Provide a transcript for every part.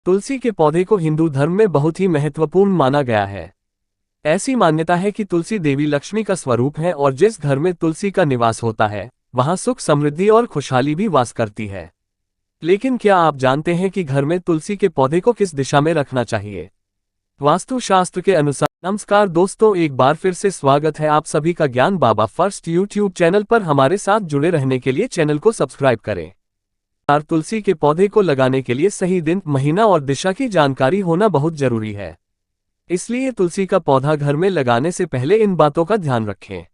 तुलसी के पौधे को हिंदू धर्म में बहुत ही महत्वपूर्ण माना गया है। ऐसी मान्यता है कि तुलसी देवी लक्ष्मी का स्वरूप है और जिस घर में तुलसी का निवास होता है वहां सुख समृद्धि और खुशहाली भी वास करती है। लेकिन क्या आप जानते हैं कि घर में तुलसी के पौधे को किस दिशा में रखना चाहिए? वास्तुशास्त्र के अनुसार। नमस्कार दोस्तों, एक बार फिर से स्वागत है आप सभी का ज्ञान बाबा फर्स्ट यूट्यूब चैनल पर। हमारे साथ जुड़े रहने के लिए चैनल को सब्सक्राइब करें। तुलसी के पौधे को लगाने के लिए सही दिन, महीना और दिशा की जानकारी होना बहुत जरूरी है। इसलिए तुलसी का पौधा घर में लगाने से पहले इन बातों का ध्यान रखें।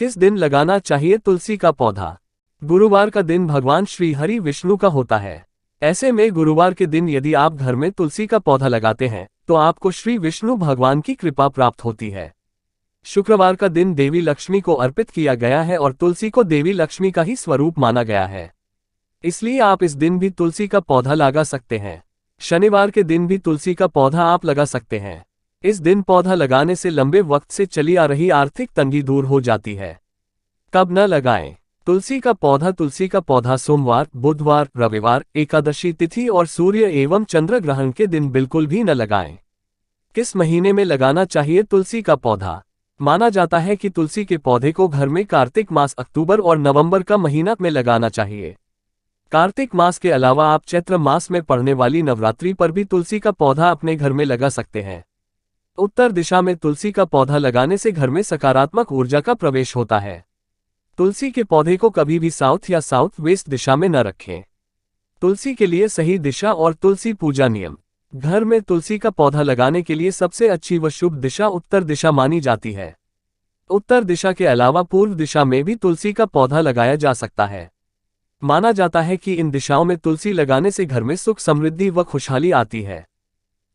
किस दिन लगाना चाहिए तुलसी का पौधा? गुरुवार का दिन भगवान श्री हरि विष्णु का होता है। ऐसे में गुरुवार के दिन यदि आप घर में तुलसी का पौधा लगाते हैं तो आपको श्री विष्णु भगवान की कृपा प्राप्त होती है। शुक्रवार का दिन देवी लक्ष्मी को अर्पित किया गया है और तुलसी को देवी लक्ष्मी का ही स्वरूप माना गया है, इसलिए आप इस दिन भी तुलसी का पौधा लगा सकते हैं। शनिवार के दिन भी तुलसी का पौधा आप लगा सकते हैं। इस दिन पौधा लगाने से लंबे वक्त से चली आ रही आर्थिक तंगी दूर हो जाती है। कब न लगाएं तुलसी का पौधा? तुलसी का पौधा सोमवार, बुधवार, रविवार, एकादशी तिथि और सूर्य एवं चंद्र ग्रहण के दिन बिल्कुल भी न लगाएं। किस महीने में लगाना चाहिए तुलसी का पौधा? माना जाता है कि तुलसी के पौधे को घर में कार्तिक मास अक्टूबर और नवंबर का महीना में लगाना चाहिए। कार्तिक मास के अलावा आप चैत्र मास में पड़ने वाली नवरात्रि पर भी तुलसी का पौधा अपने घर में लगा सकते हैं। उत्तर दिशा में तुलसी का पौधा लगाने से घर में सकारात्मक ऊर्जा का प्रवेश होता है। तुलसी के पौधे को कभी भी साउथ या साउथ वेस्ट दिशा में न रखें। तुलसी के लिए सही दिशा और तुलसी पूजा नियम। घर में तुलसी का पौधा लगाने के लिए सबसे अच्छी व शुभ दिशा उत्तर दिशा मानी जाती है। उत्तर दिशा के अलावा पूर्व दिशा में भी तुलसी का पौधा लगाया जा सकता है। माना जाता है कि इन दिशाओं में तुलसी लगाने से घर में सुख समृद्धि व खुशहाली आती है।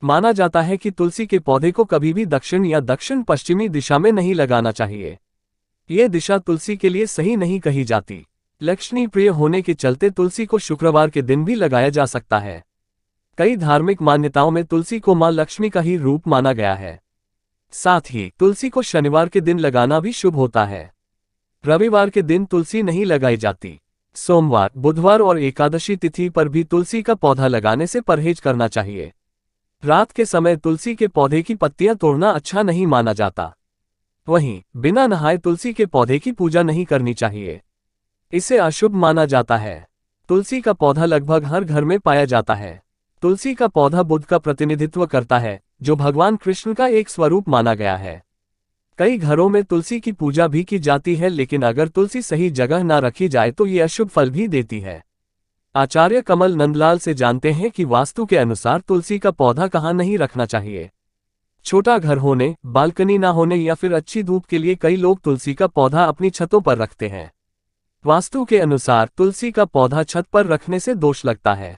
माना जाता है कि तुलसी के पौधे को कभी भी दक्षिण या दक्षिण पश्चिमी दिशा में नहीं लगाना चाहिए। यह दिशा तुलसी के लिए सही नहीं कही जाती। लक्ष्मी प्रिय होने के चलते तुलसी को शुक्रवार के दिन भी लगाया जा सकता है। कई धार्मिक मान्यताओं में तुलसी को मां लक्ष्मी का ही रूप माना गया है। साथ ही तुलसी को शनिवार के दिन लगाना भी शुभ होता है। रविवार के दिन तुलसी नहीं लगाई जाती। सोमवार, बुधवार और एकादशी तिथि पर भी तुलसी का पौधा लगाने से परहेज करना चाहिए। रात के समय तुलसी के पौधे की पत्तियां तोड़ना अच्छा नहीं माना जाता। वहीं बिना नहाए तुलसी के पौधे की पूजा नहीं करनी चाहिए, इसे अशुभ माना जाता है। तुलसी का पौधा लगभग हर घर में पाया जाता है। तुलसी का पौधा बुध का प्रतिनिधित्व करता है, जो भगवान कृष्ण का एक स्वरूप माना गया है। कई घरों में तुलसी की पूजा भी की जाती है, लेकिन अगर तुलसी सही जगह ना रखी जाए तो ये अशुभ फल भी देती है। आचार्य कमल नंदलाल से जानते हैं कि वास्तु के अनुसार तुलसी का पौधा कहाँ नहीं रखना चाहिए। छोटा घर होने, बालकनी ना होने या फिर अच्छी धूप के लिए कई लोग तुलसी का पौधा अपनी छतों पर रखते हैं। वास्तु के अनुसार तुलसी का पौधा छत पर रखने से दोष लगता है।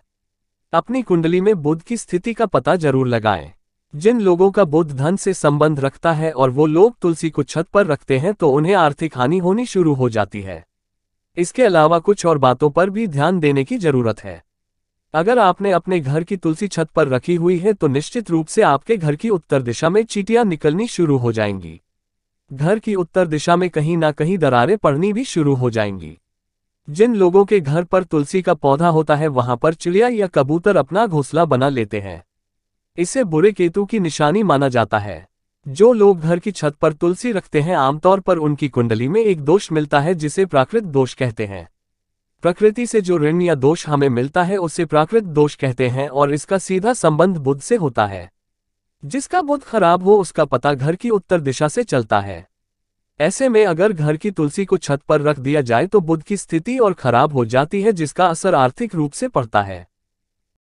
अपनी कुंडली में बुध की स्थिति का पता जरूर लगाएं। जिन लोगों का बुध धन से संबंध रखता है और वो लोग तुलसी को छत पर रखते हैं तो उन्हें आर्थिक हानि होनी शुरू हो जाती है। इसके अलावा कुछ और बातों पर भी ध्यान देने की जरूरत है। अगर आपने अपने घर की तुलसी छत पर रखी हुई है तो निश्चित रूप से आपके घर की उत्तर दिशा में चींटियां निकलनी शुरू हो जाएंगी। घर की उत्तर दिशा में कहीं ना कहीं दरारें पड़नी भी शुरू हो जाएंगी। जिन लोगों के घर पर तुलसी का पौधा होता है वहां पर चिड़िया या कबूतर अपना घोंसला बना लेते हैं। इसे बुरे केतु की निशानी माना जाता है। जो लोग घर की छत पर तुलसी रखते हैं आमतौर पर उनकी कुंडली में एक दोष मिलता है जिसे प्राकृत दोष कहते हैं। प्रकृति से जो ऋण या दोष हमें मिलता है उसे प्राकृत दोष कहते हैं और इसका सीधा संबंध बुध से होता है। जिसका बुध खराब हो उसका पता घर की उत्तर दिशा से चलता है। ऐसे में अगर घर की तुलसी को छत पर रख दिया जाए तो बुध की स्थिति और खराब हो जाती है, जिसका असर आर्थिक रूप से पड़ता है।